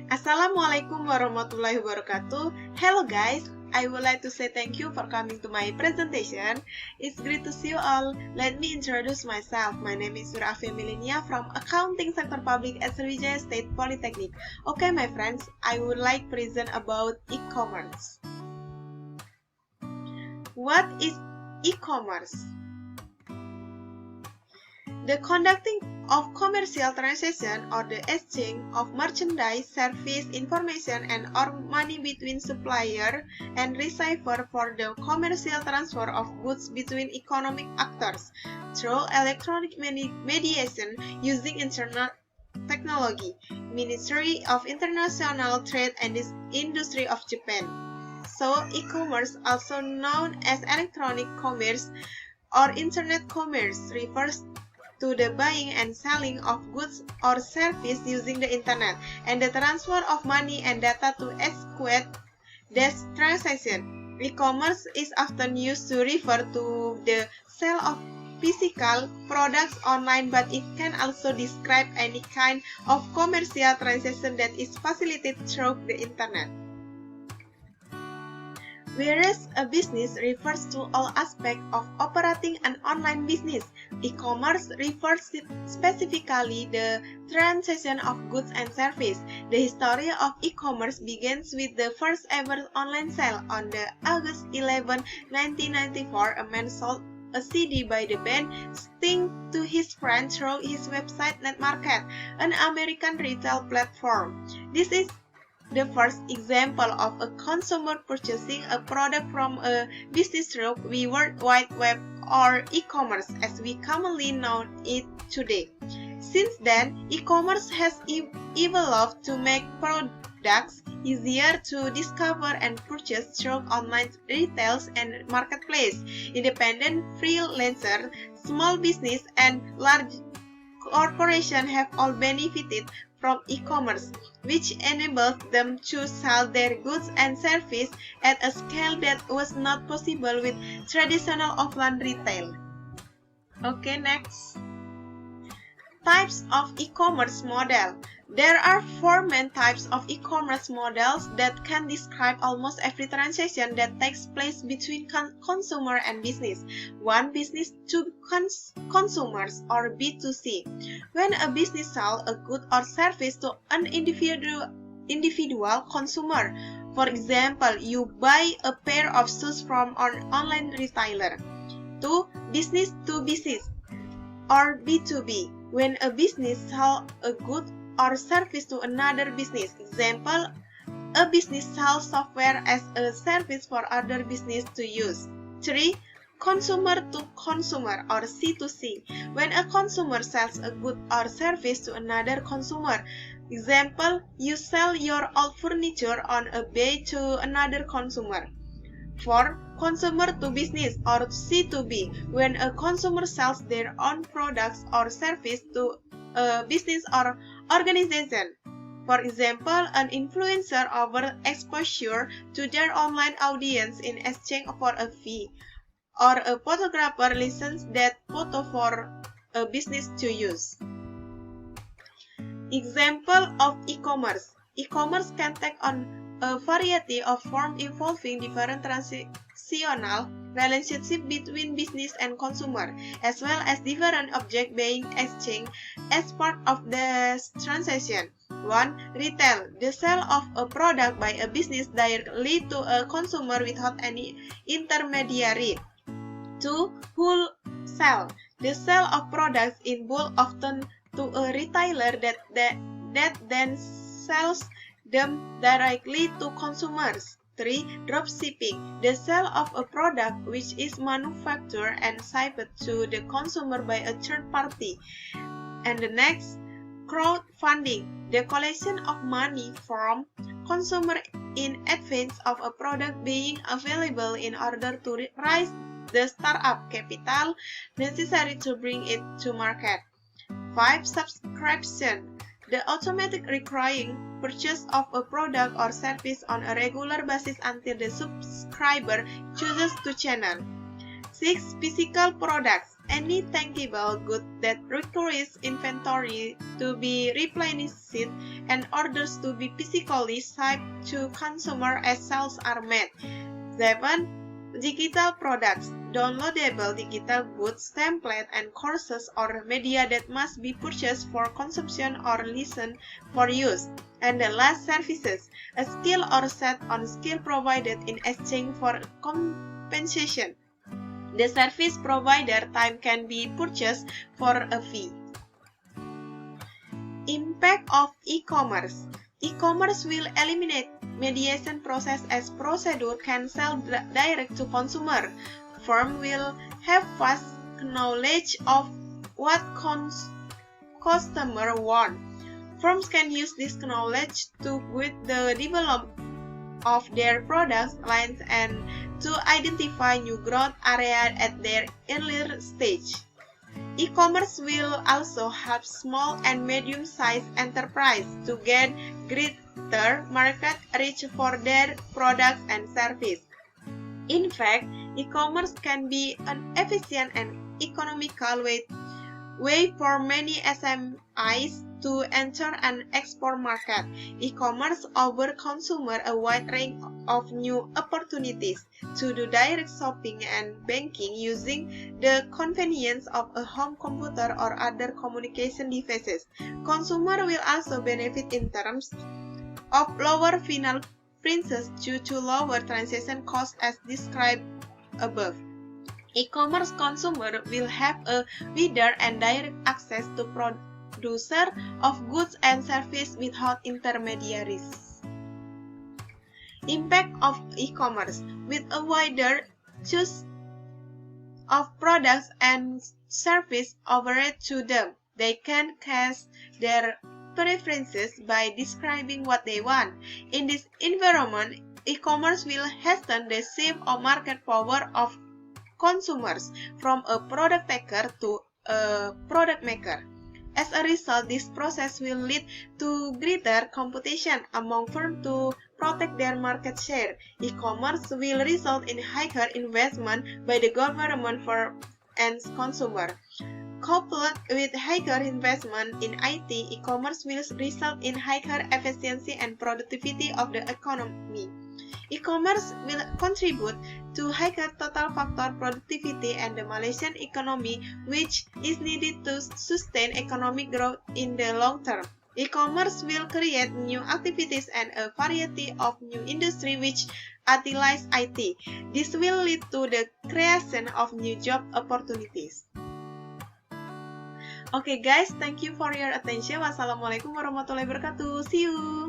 Assalamualaikum warahmatullahi wabarakatuh. Hello guys, I would like to say thank you for coming to my presentation. It's great to see you all. Let me introduce myself. My name is Surafia Milenia from Accounting Sector Public at Sriwijaya State Polytechnic. Okay my friends, I would like to present about e-commerce. What is e-commerce? The conducting of commercial transaction or the exchange of merchandise, service, information, and or money between supplier and receiver for the commercial transfer of goods between economic actors through electronic mediation using internet technology. Ministry of International Trade and Industry of Japan. So, e-commerce, also known as electronic commerce or internet commerce, refers to the buying and selling of goods or service using the internet and the transfer of money and data to execute this transaction. E-commerce is often used to refer to the sale of physical products online, but it can also describe any kind of commercial transaction that is facilitated through the internet. Whereas a business refers to all aspects of operating an online business, e-commerce refers specifically the transaction of goods and service. The history of e-commerce begins with the first ever online sale on the August 11, 1994. A man sold a CD by the band Sting to his friend through his website NetMarket, an American retail platform. This is the first example of a consumer purchasing a product from a business through the World Wide Web or e-commerce as we commonly know it today. Since then, e-commerce has evolved to make products easier to discover and purchase through online retails and marketplace. Independent freelancers, small business, and large corporations have all benefited from e-commerce, which enables them to sell their goods and services at a scale that was not possible with traditional offline retail. Okay, next. Types of e-commerce model. There are four main types of e-commerce models that can describe almost every transaction that takes place between consumer and business. One, business to consumers or B2C. When a business sells a good or service to an individual consumer. For example, you buy a pair of shoes from an online retailer. Two, business to business or B2B. When a business sells a good or service to another business. Example, a business sells software as a service for other business to use. 3. Consumer to consumer or C2C. When a consumer sells a good or service to another consumer. Example, you sell your old furniture on eBay to another consumer. 4. Consumer to business or C2B. When a consumer sells their own products or service to a business or organization. For example, an influencer offers exposure to their online audience in exchange for a fee, or a photographer licensed that photo for a business to use. Example of e-commerce. E-commerce can take on a variety of forms involving different transactional relationships between business and consumer, as well as different objects being exchanged as part of the transaction. 1. Retail, the sale of a product by a business directly to a consumer without any intermediary. 2. Wholesale, the sale of products in bulk often to a retailer that then sells them directly to consumers. 3. Dropshipping, the sale of a product which is manufactured and shipped to the consumer by a third party. And the next, crowdfunding, the collection of money from consumer in advance of a product being available in order to raise the startup capital necessary to bring it to market. 5. Subscription, the automatic recurring purchase of a product or service on a regular basis until the subscriber chooses to channel. 6. Physical products, any tangible good that requires inventory to be replenished and orders to be physically shipped to consumer as sales are made. 7. Digital products, downloadable digital goods, template, and courses or media that must be purchased for consumption or listened for use. And the last, services, a skill or set on skill provided in exchange for compensation. The service provider time can be purchased for a fee. Impact of e-commerce. E-commerce will eliminate mediation process as procedure can sell direct to consumer. Firm will have vast knowledge of what customer want. Firms can use this knowledge to guide the development of their product lines and to identify new growth areas at their earlier stage. E-commerce will also help small and medium-sized enterprises to gain greater market reach for their products and services. In fact, e-commerce can be an efficient and economical way for many SMEs to enter an export market. E-commerce offers consumers a wide range of new opportunities to do direct shopping and banking using the convenience of a home computer or other communication devices. Consumers will also benefit in terms of lower final prices due to lower transaction costs as described above. E-commerce consumer will have a wider and direct access to producer of goods and services without intermediaries. Impact of e-commerce. With a wider choice of products and services offered to them, they can cast their preferences by describing what they want. In this environment, e-commerce will hasten the shift of market power of consumers from a product taker to a product maker. As a result, this process will lead to greater competition among firms to protect their market share. E-commerce will result in higher investment by the government for end consumer. Coupled with higher investment in IT, e-commerce will result in higher efficiency and productivity of the economy. E-commerce will contribute to higher total factor productivity and the Malaysian economy, which is needed to sustain economic growth in the long term. E-commerce will create new activities and a variety of new industry which utilize IT. This will lead to the creation of new job opportunities. Okay guys, thank you for your attention. Wassalamualaikum warahmatullahi wabarakatuh. See you.